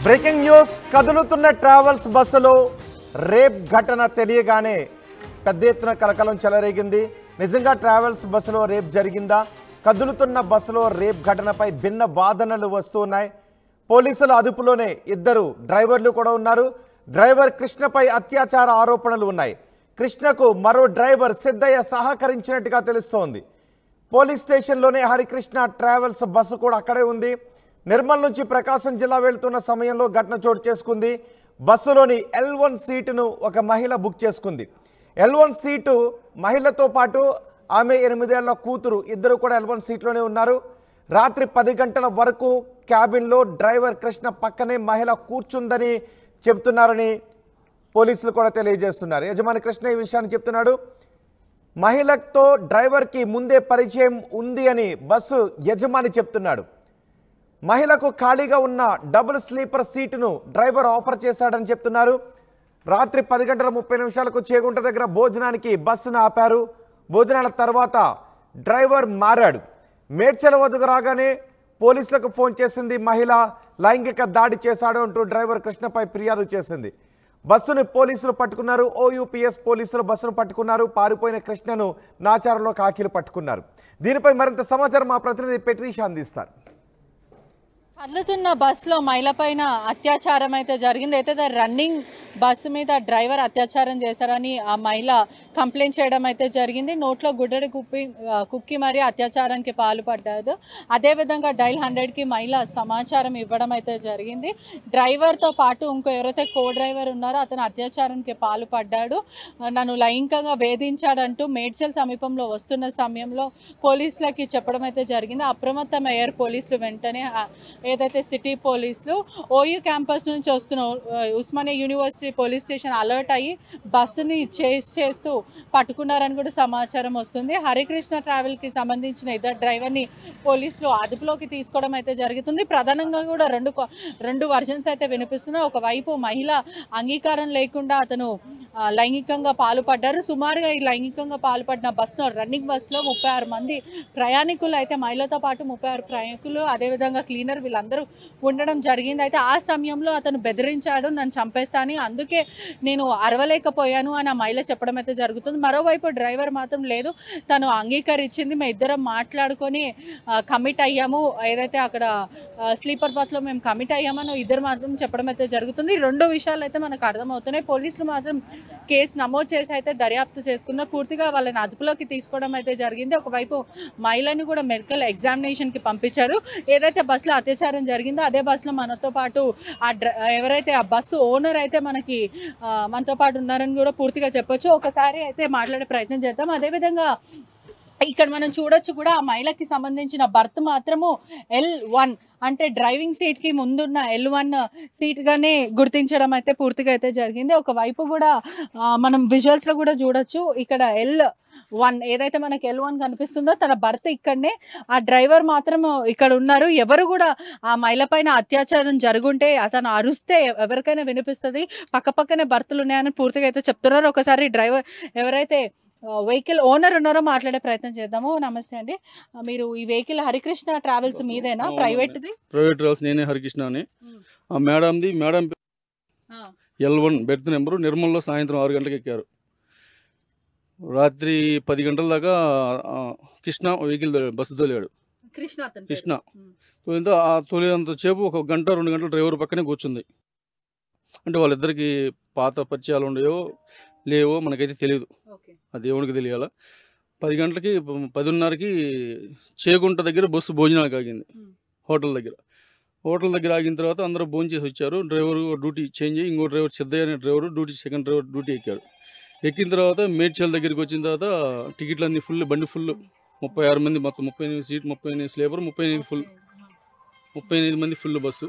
Breaking news కదులుతున్న travels బస్సులో rape ఘటన తెలియగానే పెద్ద ఎత్తున కలకలం చెలరేగింది. నిజంగా ట్రావెల్స్ బస్సులో రేప్ జరిగిందా? కదులుతున్న బస్సులో రేప్ ఘటనపై భిన్న వాదనలు వస్తున్నాయి. పోలీసుల అదుపులోనే ఇద్దరు డ్రైవర్లు కూడా ఉన్నారు. డ్రైవర్ కృష్ణపై అత్యాచార ఆరోపణలు ఉన్నాయి. కృష్ణకు మరో డ్రైవర్ సిద్ధయ్య సహకరించినట్టుగా తెలుస్తోంది. పోలీస్ స్టేషన్లోనే హరికృష్ణ ట్రావెల్స్ బస్సు కూడా అక్కడే ఉంది. నిర్మల్ నుంచి ప్రకాశం జిల్లా వెళ్తున్న సమయంలో ఘటన చోటు చేసుకుంది. బస్సులోని L1 సీటును ఒక మహిళ బుక్ చేసుకుంది. L1 సీటు మహిళతో పాటు ఆమె 8 ఏళ్ల కూతురు ఇద్దరు కూడా L1 సీట్లోనే ఉన్నారు. రాత్రి 10 గంటల వరకు క్యాబిన్లో డ్రైవర్ కృష్ణ పక్కనే మహిళ కూర్చుందని చెబుతున్నారని పోలీసులు కూడా తెలియజేస్తున్నారు. యజమాని కృష్ణ ఈ విషయాన్ని చెప్తున్నాడు. మహిళతో డ్రైవర్కి ముందే పరిచయం ఉంది అని బస్సు యజమాని చెప్తున్నాడు. మహిళకు ఖాళీగా ఉన్న డబుల్ స్లీపర్ సీటును డ్రైవర్ ఆఫర్ చేశాడని చెప్తున్నారు. రాత్రి 10 గంటల 30 నిమిషాలకు చేగుంట దగ్గర భోజనానికి బస్సును ఆపారు. భోజనాల తర్వాత డ్రైవర్ మారాడు. మేడ్చల వద్దకు రాగానే పోలీసులకు ఫోన్ చేసింది మహిళ. లైంగిక దాడి చేశాడు అంటూ డ్రైవర్ కృష్ణపై ఫిర్యాదు చేసింది. బస్సును పోలీసులు పట్టుకున్నారు. OUPS పోలీసులు బస్సును పట్టుకున్నారు. పారిపోయిన కృష్ణను నాచారంలో కాకీలు పట్టుకున్నారు. దీనిపై మరింత సమాచారం మా ప్రతినిధి పెట్రీషా అందిస్తారు. కదులుతున్న బస్సులో మహిళ పైన అత్యాచారం అయితే జరిగింది. అయితే రన్నింగ్ బస్సు మీద డ్రైవర్ అత్యాచారం చేశారని ఆ మహిళ కంప్లైంట్ చేయడం అయితే జరిగింది. నోట్లో గుడ్డడి కుక్కి మరి అత్యాచారానికి పాల్పడ్డారు. అదేవిధంగా డైల్ 100కి మహిళ సమాచారం ఇవ్వడం అయితే జరిగింది. డ్రైవర్తో పాటు ఇంకో ఎవరైతే కో డ్రైవర్ ఉన్నారో అతను అత్యాచారానికి పాల్పడ్డాడు, నన్ను లైంగికంగా వేధించాడంటూ మేడ్చల్ సమీపంలో వస్తున్న సమయంలో పోలీసులకి చెప్పడం అయితే జరిగింది. అప్రమత్తమయ్యారు పోలీసులు. వెంటనే ఏదైతే సిటీ పోలీసులు OU క్యాంపస్ నుంచి వస్తున్న Osmania university police station alert అయ్యి బస్సుని చేస్ చేస్తూ పట్టుకున్నారని కూడా సమాచారం వస్తుంది. హరికృష్ణ ట్రావెల్కి సంబంధించిన ఇద్దరు డ్రైవర్ని పోలీసులు అదుపులోకి తీసుకోవడం అయితే జరుగుతుంది. ప్రధానంగా కూడా రెండు వర్జన్స్ అయితే వినిపిస్తున్నాయి. ఒకవైపు మహిళ అంగీకారం లేకుండా అతను లైంగికంగా పాల్పడ్డారు. సుమారుగా ఈ లైంగికంగా పాల్పడిన బస్సులో రన్నింగ్ బస్సులో 36 మంది ప్రయాణికులు అయితే మహిళతో పాటు 36 ప్రయాణికులు అదేవిధంగా క్లీనర్ వీళ్ళందరూ ఉండడం జరిగింది. అయితే ఆ సమయంలో అతను బెదిరించాడు, నన్ను చంపేస్తాను, అందుకే నేను అరవలేకపోయాను అని ఆ మహిళ చెప్పడం అయితే జరుగుతుంది. మరోవైపు డ్రైవర్ మాత్రం లేదు, తను అంగీకరించింది, మేము ఇద్దరం మాట్లాడుకొని కమిట్ అయ్యాము, ఏదైతే అక్కడ స్లీపర్ బస్లో మేము కమిట్ అయ్యామని ఇద్దరు మాత్రం చెప్పడం అయితే జరుగుతుంది. రెండు విషయాలు అయితే మనకు అర్థమవుతున్నాయి. పోలీసులు మాత్రం కేసు నమోదు చేసి అయితే దర్యాప్తు చేసుకున్నారు. పూర్తిగా వాళ్ళని అదుపులోకి తీసుకోవడం అయితే జరిగింది. ఒకవైపు మహిళని కూడా మెడికల్ ఎగ్జామినేషన్కి పంపించారు. ఏదైతే బస్సులో అత్యాచారం జరిగిందో అదే బస్సులో మనతో పాటు ఎవరైతే ఆ బస్సు ఓనర్ అయితే మనతో పాటు ఉన్నారని కూడా పూర్తిగా చెప్పొచ్చు. ఒకసారి అయితే మాట్లాడే ప్రయత్నం చేద్దాం. అదేవిధంగా ఇక్కడ మనం చూడొచ్చు కూడా ఆ మహిళకి సంబంధించిన బర్త్ మాత్రము L1 అంటే డ్రైవింగ్ సీట్కి ముందున్న L1 సీట్గానే గుర్తించడం అయితే పూర్తిగా అయితే జరిగింది. ఒకవైపు కూడా మనం విజువల్స్లో కూడా చూడొచ్చు, ఇక్కడ L1 ఏదైతే మనకి L1 కనిపిస్తుందో తన భర్త ఇక్కడనే, ఆ డ్రైవర్ మాత్రం ఇక్కడ ఉన్నారు. ఎవరు కూడా ఆ మహిళ పైన అత్యాచారం జరుగుంటే అతను అరుస్తే ఎవరికైనా వినిపిస్తుంది, పక్కపక్కనే భర్తలు ఉన్నాయని పూర్తిగా అయితే చెప్తున్నారు. ఒకసారి డ్రైవర్ ఎవరైతే వెహికల్ ఓనర్ ఉన్నారో మాట్లాడే ప్రయత్నం చేద్దాము. నమస్తే అండి, మీరు ఈ వెహికల్ హరికృష్ణ ట్రావెల్స్ మీదేనా? ప్రైవేట్ ట్రావెల్స్ నేనే హరికృష్ణ అని. మేడం L1 బెర్త్ నెంబరు నిర్మల్లో సాయంత్రం 6 గంటలకు ఎక్కారు. రాత్రి 10 గంటల దాకా కృష్ణ వెహికల్ బస్సు తోలాడు. కృష్ణ తోలేంత సేపు 1 గంట 2 గంటలు డ్రైవర్ పక్కనే కూర్చుంది. అంటే వాళ్ళిద్దరికి పాత పరిచయాలు ఉండేవో లేవో మనకైతే తెలియదు, ఆ దేవునికి తెలియాల. 10 గంటలకి 10:30కి చేగుంట దగ్గర బస్సు భోజనాలకు ఆగింది. హోటల్ దగ్గర ఆగిన తర్వాత అందరూ భోజనం చేసి వచ్చారు. డ్రైవర్ డ్యూటీ చేంజ్ అయ్యి ఇంకో డ్రైవర్ సిద్ధయ్య అనే డ్రైవర్ సెకండ్ డ్రైవర్ డ్యూటీ ఎక్కారు. ఎక్కిన తర్వాత మేడ్చల్ దగ్గరికి వచ్చిన తర్వాత టికెట్లన్నీ ఫుల్, బండి ఫుల్, 36 మంది మొత్తం, 38 సీట్, 38 స్లీపర్, 38 మంది ఫుల్ బస్సు.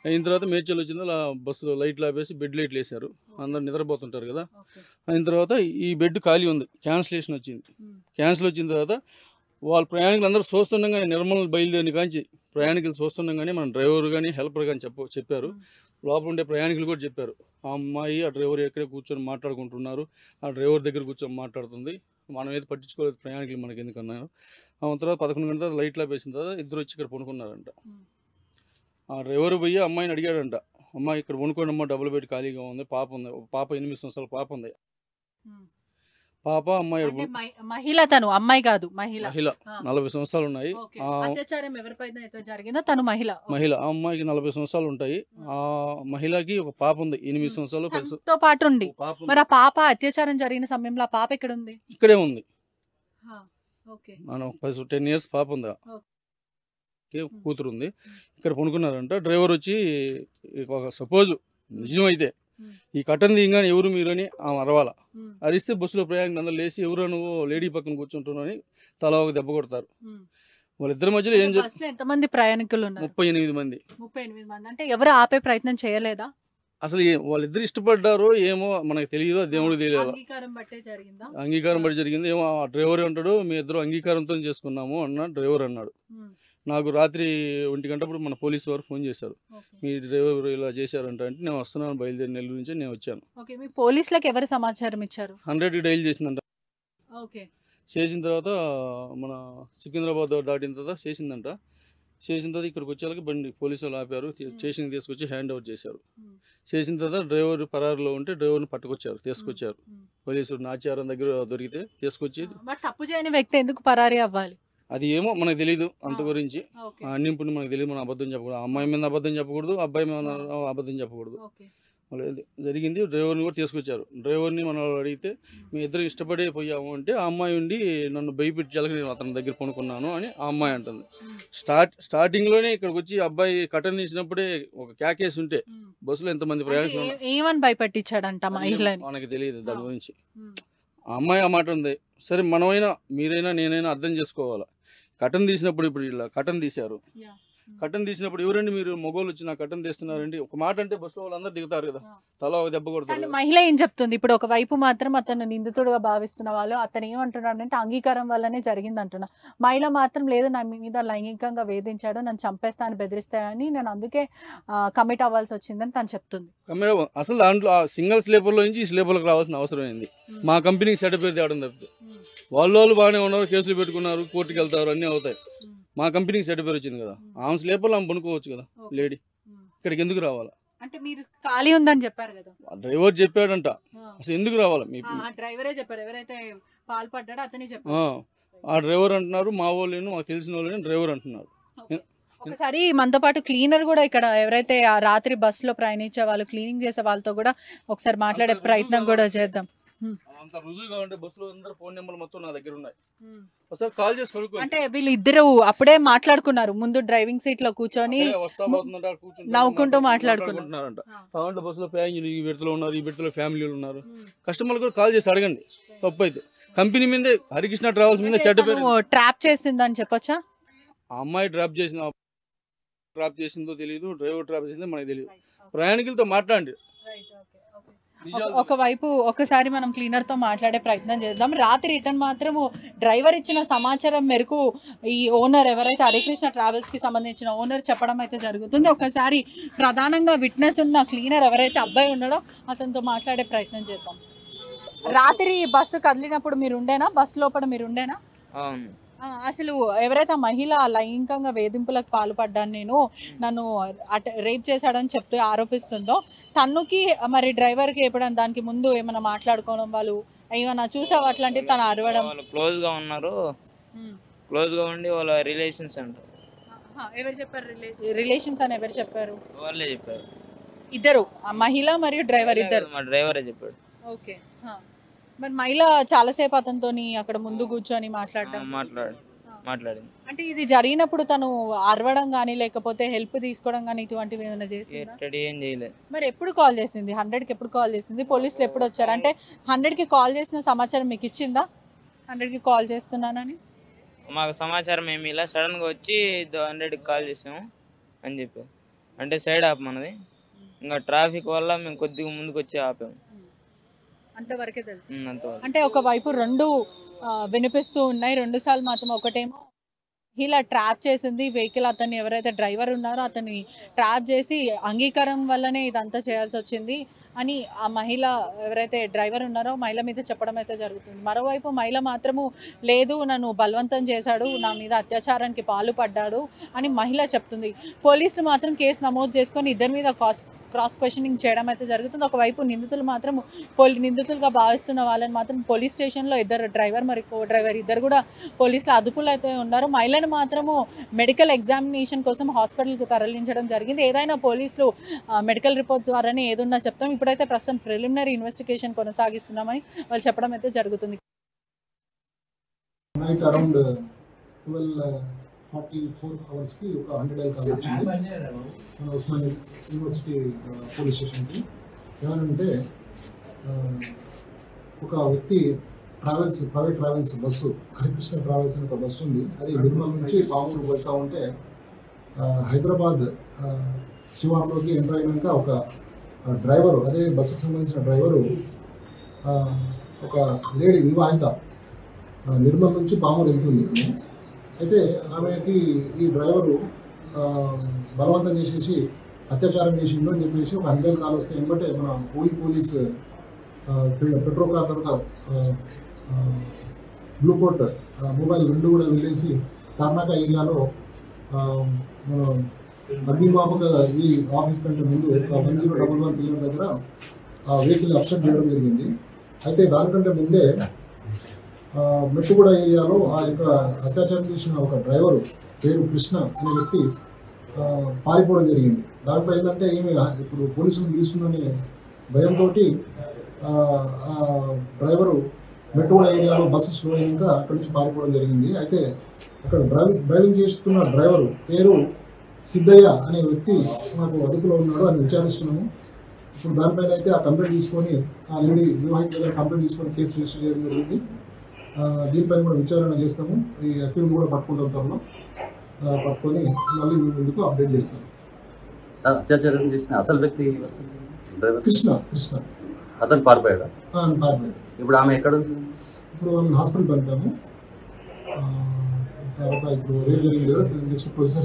అయిన తర్వాత మేడ్చల్ వచ్చింది, అలా బస్సు లైట్లు ఆపేసి బెడ్ లైట్లు వేశారు. అందరు నిద్రపోతుంటారు కదా. అయిన తర్వాత ఈ బెడ్ ఖాళీ ఉంది, క్యాన్సిల్ వచ్చిన తర్వాత వాళ్ళ ప్రయాణికులు అందరూ చూస్తుండగానే నిర్మల్ బయలుదేరిన కాంచి ప్రయాణికులు చూస్తుండగానే మన డ్రైవర్ కానీ హెల్పర్ కానీ చెప్పారు. లోపల ఉండే ప్రయాణికులు కూడా చెప్పారు, ఆ అమ్మాయి ఆ డ్రైవర్ ఎక్కడే కూర్చొని మాట్లాడుకుంటున్నారు, ఆ డ్రైవర్ దగ్గర కూర్చొని మాట్లాడుతుంది, మనం ఏది పట్టించుకోలేదు ప్రయాణికులు మనకి ఎందుకన్నారు. ఆ తర్వాత 11 గంటల లైట్లు ఆపేసిన తర్వాత ఇద్దరు వచ్చి ఇక్కడ పడుకున్నారంట. ఆ డ్రైవర్ పోయి అమ్మాయిని అడిగాడంట, అమ్మ ఇక్కడ వండుకోండి అమ్మ, డబుల్ బెడ్ ఖాళీగా ఉంది, పాప ఉంది, పాప 8 సంవత్సరాల పాప ఉంది. పాప అమ్మాయి మహిళ, తను అమ్మాయి కాదు మహిళ. 40 సంవత్సరాలు ఉన్నాయి. అత్యాచారం ఎవరిపైన అయితే జరిగిందో తను మహిళ. ఆ అమ్మాయికి 40 సంవత్సరాలు ఉంటాయి. ఆ మహిళకి ఒక పాప ఉంది 8 సంవత్సరాలు తో పాటు ఉండి. మరి ఆ పాప అత్యాచారం జరిగిన సమయంలో ఆ పాప ఎక్కడ ఉంది? ఇక్కడే ఉంది. మనం 10 years పాప ఉంది, కూతురు ఉంది. ఇక్కడ కొనుక్కున్నారంట. డ్రైవర్ వచ్చి సపోజ్ నిజమైతే ఈ కటన్ దిగానే ఎవరు మీరు అని అరవాల. అరిస్తే బస్సులో ప్రయాణికులు అందరూ లేచి ఎవరు నువ్వు లేడీ పక్కన కూర్చుంటున్నావు అని తల ఒక దెబ్బ కొడతారు. వాళ్ళిద్దరి మధ్యలో ఏం జరుగుతుంది? ఎంతమంది ప్రయాణికులు ఉన్నారు? 38 మంది. 38 మంది అంటే ఎవరు ఆపే ప్రయత్నం చేయలేదా? అసలు వాళ్ళిద్దరు ఇష్టపడ్డారో ఏమో మనకు తెలియదు, దేవుడికి తెలియదు. అంగీకారం బట్టి జరిగింది. ఏమో ఆ డ్రైవర్ అంటాడు మీ ఇద్దరు అంగీకారంతో చేసుకున్నాము అన్న డ్రైవర్ అన్నాడు. నాకు రాత్రి 1 గంటప్పుడు మన పోలీసు వారు ఫోన్ చేశారు, మీ డ్రైవర్ ఇలా చేశారంట. అంటే నేను వస్తున్నాను, బయలుదేరి నెల్లూరు నుంచి నేను వచ్చాను. పోలీసులకు ఎవరు సమాచారం ఇచ్చారు? 100కి డైల్ చేసిందంట. చేసిన తర్వాత మన సికింద్రాబాద్ దాటిన తర్వాత చేసిన తర్వాత ఇక్కడికి వచ్చేళ్ళకి బండి పోలీసు వాళ్ళు ఆపారు, స్టేషన్కి తీసుకొచ్చి హ్యాండ్ ఓవర్ చేశారు. చేసిన తర్వాత డ్రైవర్ పరారులో ఉంటే డ్రైవర్ని తీసుకొచ్చారు. పోలీసులు నాచారం దగ్గర దొరికితే తీసుకొచ్చి. తప్పు చేయని వ్యక్తి ఎందుకు పరారీ అవ్వాలి? అది ఏమో మనకు తెలియదు అంత గురించి. నింపుని మనకు తెలియదు. మనం అబద్ధం చెప్పకూడదు, అమ్మాయి మీద అబద్ధం చెప్పకూడదు, అబ్బాయి మీద అబద్ధం చెప్పకూడదు. జరిగింది. డ్రైవర్ని కూడా తీసుకొచ్చారు. డ్రైవర్ని మనం అడిగితే మీ ఇద్దరు ఇష్టపడే పోయాము అంటే ఆ అమ్మాయి ఉండి నన్ను భయపెట్టేలాగా నేను అతని దగ్గర కొనుక్కున్నాను అని ఆ అమ్మాయి అంటుంది. స్టార్టింగ్లోనే ఇక్కడికి వచ్చి అబ్బాయి కటన్ తీసినప్పుడే ఒక క్యాకేసి ఉంటే బస్సులో ఎంతమంది ప్రయాణికులు ఏమని భయపెట్టించాడంట మనకి తెలియదు దాని గురించి. ఆ అమ్మాయి ఆ మాట ఉంది. సరే మనమైనా మీరైనా నేనైనా అర్థం చేసుకోవాలా. కటన్ తీసినప్పుడు ఇప్పుడు ఇలా కటన్ తీశారు. కటన్ తీసినప్పుడు ఎవరండి మీరు మగోళ్ళు వచ్చి నా కటన్ తీస్తున్నారండి ఒక మాట అంటే బస్సులో వాళ్ళందరూ దిగుతారు కదా, తల ఒక దెబ్బ కొడతారు. మహిళ ఏం చెప్తుంది? ఇప్పుడు ఒక వైపు మాత్రం అతను నిందితుడుగా భావిస్తున్న వాళ్ళు అతను ఏమంటున్నాడు అంటే అంగీకారం వల్లనే జరిగింది అంటున్నా. మహిళ మాత్రం లేదు, నా మీద లైంగికంగా వేధించాడు, నన్ను చంపేస్తాను బెదిరిస్తాయని, నేను అందుకే కమిట్ అవ్వాల్సి వచ్చిందని తను చెప్తుంది. అసలు దాంట్లో ఆ సింగిల్ స్లీపర్లో నుంచి ఈ స్లీపర్లకు రావాల్సిన అవసరం ఏంది? మా కంపెనీకి సర్టిఫికేట్ తేవడం తప్పితే వాళ్ళు బాగానే ఉన్నారు, కేసులు పెట్టుకున్నారు, కోర్టుకి వెళ్తారు, అన్నీ అవుతాయి. మా కంపెనీకి సర్టిఫికేట్ వచ్చింది కదా, ఆమె స్లీపర్లో ఆమె పనుకోవచ్చు కదా లేడీ. ఇక్కడికి ఎందుకు రావాలా? అంటే మీరు ఖాళీ ఉందని చెప్పారు కదా, డ్రైవర్ చెప్పాడంట. అసలు ఎందుకు రావాలా? డ్రైవరే చెప్పాడు, ఎవరైతే పాల్పడ్డాడో అతనే చెప్పాడు. ఆ డ్రైవర్ అంటున్నారు, మా వాళ్ళు మాకు తెలిసిన వాళ్ళు డ్రైవర్ అంటున్నారు. ఒకసారి మనతో పాటు క్లీనర్ కూడా ఇక్కడ ఎవరైతే ఆ రాత్రి బస్సులో ప్రయాణించే వాళ్ళు క్లీనింగ్ చేసే వాళ్ళతో కూడా ఒకసారి మాట్లాడే ప్రయత్నం కూడా చేద్దాం. అంత రుజువుగా ఉంటే బస్సులో అందరూ ఫోన్ నెంబర్లు మొత్తం నా దగ్గర ఉన్నాయి. ఒకసారి కాల్ చేసి కనుక్కో. అంటే వీళ్ళు ఇద్దరు అప్పుడే మాట్లాడుకున్నారు, ముందు డ్రైవింగ్ సీట్ లో కూర్చొని నవ్వుకుంటూ మాట్లాడుకున్నారంట. కాబట్టి బస్సులో ప్యాసింజర్లు ఈ విడతలో ఉన్నారు, ఈ విడతలో ఫ్యామిలీలు ఉన్నారు. కస్టమర్లు కూడా కాల్ చేసి అడగండి. తప్పు అయితే కంపెనీ మీదే హరికృష్ణ ట్రావెల్స్ మీద సర్టిఫికేట్ ట్రాప్ చేసిందని చెప్పొచ్చా? ఆ అమ్మాయి ట్రాప్ చేసిందో తెలియదు, డ్రైవర్ ట్రాప్ చేసిందో మనకు తెలియదు. ప్రయాణికులతో మాట్లాడండి. ఒకవైపు ఒకసారి మనం క్లీనర్ తో మాట్లాడే ప్రయత్నం చేద్దాం. రాత్రి ఇతను మాత్రము డ్రైవర్ ఇచ్చిన సమాచారం మేరకు ఈ ఓనర్ ఎవరైతే హరికృష్ణ ట్రావెల్స్ కి సంబంధించిన ఓనర్ చెప్పడం అయితే జరుగుతుంది. ఒకసారి ప్రధానంగా విట్నెస్ ఉన్న క్లీనర్ ఎవరైతే అబ్బాయి ఉన్నాడో అతనితో మాట్లాడే ప్రయత్నం చేద్దాం. రాత్రి బస్సు కదిలినప్పుడు మీరు ఉండేనా? బస్సు లోపల మీరు ఉండేనా? అసలు ఎవరైతే మహిళ లైంగికంగా వేధింపులకు పాల్పడ్డాను, నన్ను రేప్ చేశాడని చెప్తూ ఆరోపిస్తుందో తన్నుకి మరి డ్రైవర్కి ఎప్పుడైనా దానికి ముందు ఏమైనా మాట్లాడుకోవడం వాళ్ళు ఏమన్నా చూసావు అట్లాంటివి? తను అరవడం క్లోజ్గా ఉన్నారు, క్లోజ్గా ఉండి వాళ్ళ రిలేషన్స్ అంటారు. ఎవరు చెప్పారు రిలేషన్స్ అని? ఎవరు చెప్పారు? వాళ్ళే చెప్పారు. ఇద్దరు, మహిళ మరియు డ్రైవర్ ఇద్దరు? మా డ్రైవరే చెప్పాడు. ఓకే. మరి మహిళ చాలాసేపు అతనితో అక్కడ ముందు కూర్చొని మాట్లాడింది. అంటే ఇది జరిగినప్పుడు తను అరవడం కానీ లేకపోతే హెల్ప్ తీసుకోవడం కానీ ఇటువంటివి ఏమైనా చేసింది? మరి ఎప్పుడు కాల్ చేసింది? 100కి ఎప్పుడు కాల్ చేసింది? పోలీసులు ఎప్పుడు వచ్చారు? అంటే 100కి కాల్ చేసిన సమాచారం మీకు ఇచ్చిందా? 100కి కాల్ చేస్తున్నానని మాకు సమాచారం ఏమి ఇలా సడన్గా వచ్చి 100కి కాల్ చేసాము అని చెప్పి, అంటే సైడ్ ఆపమన్నది. ఇంకా ట్రాఫిక్ వల్ల మేము కొద్దిగా ముందుకు వచ్చి ఆపాము, అంతవరకే తెలుసు. అంటే ఒకవైపు రెండు వినిపిస్తూ ఉన్నాయి, 2 సార్లు మాత్రం. ఒకటేమో ఇలా ట్రాప్ చేసింది వెహికల్, అతన్ని ఎవరైతే డ్రైవర్ ఉన్నారో అతన్ని ట్రాప్ చేసి అంగీకారం వల్లనే ఇదంతా చేయాల్సి వచ్చింది అని ఆ మహిళ ఎవరైతే డ్రైవర్ ఉన్నారో మహిళ మీద చెప్పడం అయితే జరుగుతుంది. మరోవైపు మహిళ మాత్రము లేదు, నన్ను బలవంతం చేశాడు, నా మీద అత్యాచారానికి పాల్పడ్డాడు అని మహిళ చెప్తుంది. పోలీసులు మాత్రం కేసు నమోదు చేసుకొని ఇద్దరి మీద క్రాస్ క్వశ్చనింగ్ చేయడం అయితే జరుగుతుంది. ఒకవైపు నిందితులు మాత్రం నిందితులుగా భావిస్తున్న వాళ్ళని మాత్రం పోలీస్ స్టేషన్లో ఇద్దరు డ్రైవర్ మరి కో డ్రైవర్ ఇద్దరు కూడా పోలీసులు అదుపులో అయితే ఉన్నారు. మహిళను మాత్రము మెడికల్ ఎగ్జామినేషన్ కోసం హాస్పిటల్కి తరలించడం జరిగింది. ఏదైనా పోలీసులు మెడికల్ రిపోర్ట్స్ ద్వారానే ఏదున్నా చెప్తాం. ఇప్పుడైతే ప్రస్తుతం ప్రిలిమినరీ ఇన్వెస్టిగేషన్ కొనసాగిస్తున్నామని వాళ్ళు చెప్పడం అయితే జరుగుతుంది. నైట్ అరౌండ్ 12:44 అవర్స్కి ఒక 100 కాల్ వచ్చింది మన ఉస్మాన్ యూనివర్సిటీ పోలీస్ స్టేషన్కి. ఏమనంటే ఒక వ్యక్తి private travels bus Harikrishna travels అనే ఒక బస్సు ఉంది. అది నిర్మల్ నుంచి పామూరు పోతా ఉంటే హైదరాబాద్ శివార్లోకి ఎంటర్ అయినాక ఒక డ్రైవరు, అదే బస్సుకు సంబంధించిన డ్రైవరు ఒక లేడీ వివాహిత నిర్మల్ నుంచి పామూరు వెళ్తుంది. అయితే ఆమెకి ఈ డ్రైవరు బలవంతం చేసేసి అత్యాచారం చేసిండు అని చెప్పేసి ఒక 100 కాల్ వస్తే ఏమంటే మన పోలీస్ పెట్రోల్ కార్ తర్వాత బ్లూ కోట్ మొబైల్ 2 కూడా వెళ్ళేసి తార్నాక ఏరియాలో మన అగ్నిమాపక ఈ ఆఫీస్ కంటే ముందు 1011 పిల్లల దగ్గర వెహికల్ అబ్స్ట్రక్ట్ చేయడం జరిగింది. అయితే దానికంటే ముందే మెట్టుగూడ ఏరియాలో ఆ యొక్క అత్యాచారం చేసిన ఒక డ్రైవరు పేరు కృష్ణ అనే వ్యక్తి పారిపోవడం జరిగింది. దాంట్లో ఏంటంటే ఈమె ఇప్పుడు పోలీసులను పిలుస్తుందనే భయంతో డ్రైవరు మెట్టుగూడ ఏరియాలో బస్సు స్లో అయినాక అక్కడి నుంచి పారిపోవడం జరిగింది. అయితే అక్కడ డ్రైవింగ్ చేస్తున్న డ్రైవరు పేరు సిద్ధయ్య అనే వ్యక్తి మాకు అదుపులో ఉన్నాడు అని విచారిస్తున్నాము. ఇప్పుడు దానిపైన అయితే ఆ కంప్లైంట్ తీసుకొని ఆ లేడీ వివాహిత దగ్గర కంప్లైంట్ తీసుకొని కేసు రిజిస్టర్ చేయడం జరిగింది. దీనిపైన కూడా విచారణ చేస్తాము. ఈ అక్యూజ్ని కూడా పట్టుకుంటాం, త్వరలో పట్టుకొని మళ్ళీ ముందుకు అప్డేట్ చేస్తాము. అత్యాచారం చేసిన అసలు వ్యక్తి కృష్ణ అతను పారిపోయాడు. ఇప్పుడు ఆమె ఎక్కడ ఉంది? ఇప్పుడు హాస్పిటల్ పంపాము. తర్వాత ఇప్పుడు రేపు జరిగింది కదా, నెక్స్ట్ ప్రొసెస్